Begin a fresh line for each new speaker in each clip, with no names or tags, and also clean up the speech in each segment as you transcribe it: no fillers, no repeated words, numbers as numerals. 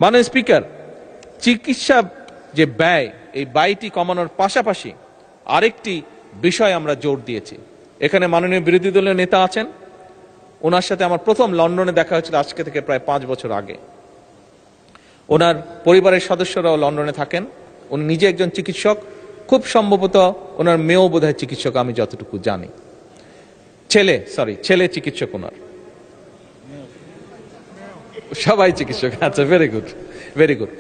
মাননীয় স্পিকার, চিকিৎসা যে ব্যয়, এই ব্যয়টি কমানোর পাশাপাশি আরেকটি বিষয় আমরা জোর দিয়েছি। এখানে মাননীয় বিরোধী দলীয় নেতা আছেন, ওনার সাথে আমার প্রথম লন্ডনে দেখা হয়েছিল আজকে থেকে প্রায় 5 বছর আগে। ওনার পরিবারের সদস্যরাও লন্ডনে থাকেন। উনি নিজে একজন চিকিৎসক, খুব সম্ভবত ওনার মেয়েও বোধহয় চিকিৎসক, আমি যতটুকু জানি। ছেলে চিকিৎসক ওনার, সবাই চিকিৎসক। আচ্ছা, ভেরি গুড, ভেরি গুড।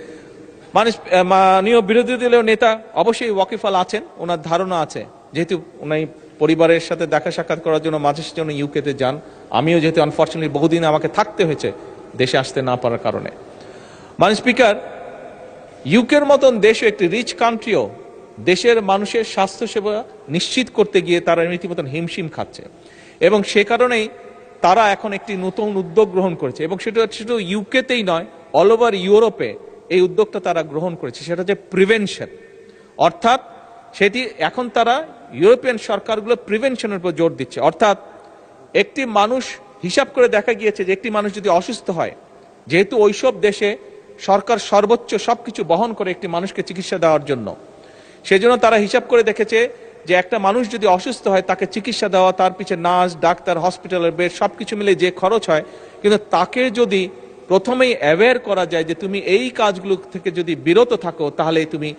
মাননীয় বিরোধী দলীয় নেতা অবশ্যই ওয়াকিফাল আছেন, ওনার ধারণা আছে, যেহেতু উনি পরিবারের সাথে দেখা সাক্ষাৎ করার জন্য মাঝে জন্য ইউকেতে যান। আমিও যেহেতু আনফর্চুনেটলি বহুদিন আমাকে থাকতে হয়েছে দেশে আসতে না পারার কারণে। মাননীয় স্পিকার, ইউকের মতন দেশও একটি রিচ কান্ট্রিও দেশের মানুষের স্বাস্থ্যসেবা নিশ্চিত করতে গিয়ে তারা রীতিমতন হিমশিম খাচ্ছে, এবং সে কারণেই তারা এখন একটি নতুন উদ্যোগ গ্রহণ করেছে, এবং সেটা শুধু ইউকেতেই নয়, অল ওভার ইউরোপে এই উদ্যোগটা তারা গ্রহণ করেছে। সেটা হচ্ছে প্রিভেনশন। অর্থাৎ সেটি এখন তারা ইউরোপিয়ান সরকারগুলো প্রিভেনশনের উপর জোর দিচ্ছে। অর্থাৎ একটি মানুষ, হিসাব করে দেখা গিয়েছে যে একটি মানুষ যদি অসুস্থ হয়, যেহেতু ওইসব দেশে সরকার সর্বোচ্চ সবকিছু বহন করে একটি মানুষকে চিকিৎসা দেওয়ার জন্য, সেজন্য তারা হিসাব করে দেখেছে যে একটা মানুষ যদি অসুস্থ হয়, তাকে চিকিৎসা দেওয়া, তার পিছনে নার্স, ডাক্তার, হসপিটালের বেড সবকিছু মিলে যে খরচ হয়, কিন্তু তাকে যদি প্রথমেই অ্যাওয়্যার করা যায় যে তুমি এই কাজগুলো থেকে যদি বিরত থাকো, তাহলে তুমি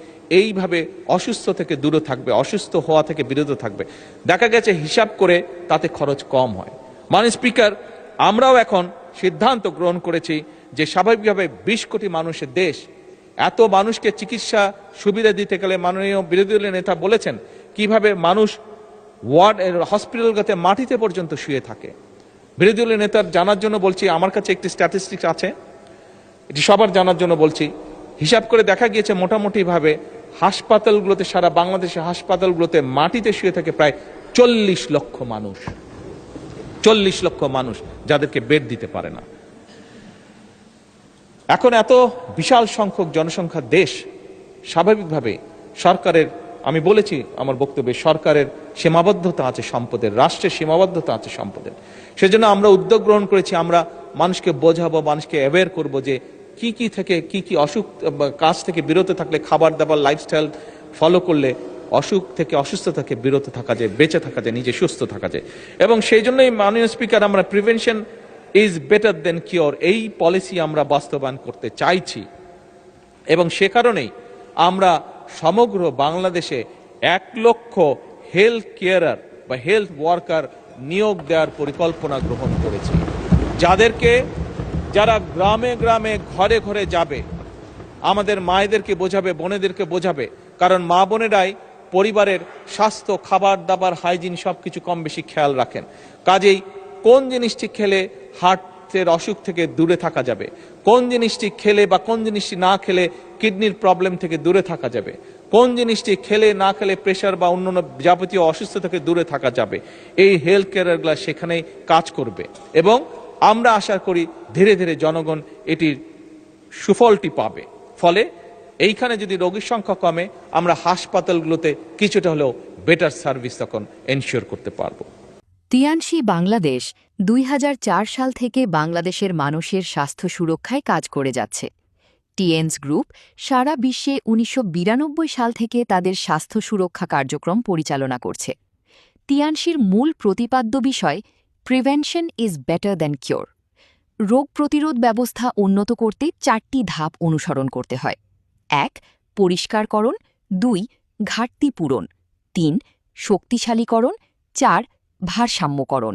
এইভাবে অসুস্থ থেকে দূরে থাকবে, অসুস্থ হওয়া থেকে বিরত থাকবে, দেখা গেছে হিসাব করে তাতে খরচ কম হয়। মাননীয় স্পিকার, আমরাও এখন সিদ্ধান্ত গ্রহণ করেছি যে স্বাভাবিকভাবে 20 কোটি মানুষের দেশ, এত মানুষকে চিকিৎসা সুবিধা দিতে গেলে মাননীয় বিরোধী দলীয় নেতা বলেছেন কিভাবে মানুষ ওয়ার্ড হসপিটালগুলোতে মাটিতে পর্যন্ত শুয়ে থাকে। বিরোধী দলীয় নেতার জানার জন্য বলছি, আমার কাছে একটি স্ট্যাটিস্টিক্স আছে, এটি সবার জানার জন্য বলছি। হিসাব করে দেখা গিয়েছে মোটামুটি ভাবে হাসপাতালগুলোতে, সারা বাংলাদেশের হাসপাতালগুলোতে মাটিতে শুয়ে থাকে প্রায় 40 লক্ষ মানুষ। 40 লক্ষ মানুষ যাদেরকে বেড দিতে পারে না। এখন এত বিশাল সংখ্যক জনসংখ্যার দেশ, স্বাভাবিকভাবে সরকারের, আমি বলেছি আমার বক্তব্যে, সরকারের সীমাবদ্ধতা আছে সম্পদের, রাষ্ট্রের সীমাবদ্ধতা আছে সম্পদের। সেজন্য আমরা উদ্যোগ গ্রহণ করেছি, আমরা মানুষকে বোঝাবো, মানুষকে অ্যাওয়্যার করবো যে কি কি অসুখ, কাজ থেকে বিরত থাকলে, খাবার দাবার, লাইফস্টাইল ফলো করলে অসুখ থেকে, অসুস্থ থেকে বিরত থাকা যায়, বেঁচে থাকা যায়, নিজে সুস্থ থাকা যায়। এবং সেই জন্যই মাননীয় স্পিকার, আমরা prevention is better then cure এই পলিসি আমরা বাস্তবায়ন করতে চাইছি, এবং সে কারণেই আমরা সমগ্র বাংলাদেশে 1 লক্ষ হেলথ কেয়ারার বা হেলথ ওয়ার্কার নিয়োগ দেওয়ার পরিকল্পনা গ্রহণ করেছি, যারা গ্রামে গ্রামে, ঘরে ঘরে যাবে, আমাদের মায়েদেরকে বোঝাবে, বোনেদেরকে বোঝাবে। কারণ মা বোনেরাই পরিবারের স্বাস্থ্য, খাবার দাবার, হাইজিন সবকিছু কম বেশি খেয়াল রাখেন। কাজেই কোন জিনিসটি খেলে হার্টের অসুখ থেকে দূরে থাকা যাবে, কোন জিনিসটি খেলে বা কোন জিনিসটি না খেলে কিডনির প্রবলেম থেকে দূরে থাকা যাবে, কোন জিনিসটি খেলে না খেলে প্রেশার বা অন্যান্য যাবতীয় অসুস্থ থেকে দূরে থাকা যাবে, এই হেলথ কেয়ারগুলো সেখানেই কাজ করবে। এবং আমরা আশা করি ধীরে ধীরে জনগণ এটির সুফলটি পাবে। ফলে এইখানে যদি রোগীর সংখ্যা কমে, আমরা হাসপাতালগুলোতে কিছুটা হলেও বেটার সার্ভিস তখন এনশিওর করতে পারবো।
তিয়ানসি বাংলাদেশ 2004 সাল থেকে বাংলাদেশের মানুষের স্বাস্থ্য সুরক্ষায় কাজ করে যাচ্ছে। টিএনস গ্রুপ সারা বিশ্বে 1992 সাল থেকে তাদের স্বাস্থ্য সুরক্ষা কার্যক্রম পরিচালনা করছে। তিয়ানসির মূল প্রতিপাদ্য বিষয় prevention is better than cure. রোগ প্রতিরোধ ব্যবস্থা উন্নত করতে 4টি ধাপ অনুসরণ করতে হয়। 1. পরিষ্কারকরণ, 2. ঘাটতি পূরণ, 3. শক্তিশালীকরণ, 4. ভারসাম্যকরণ।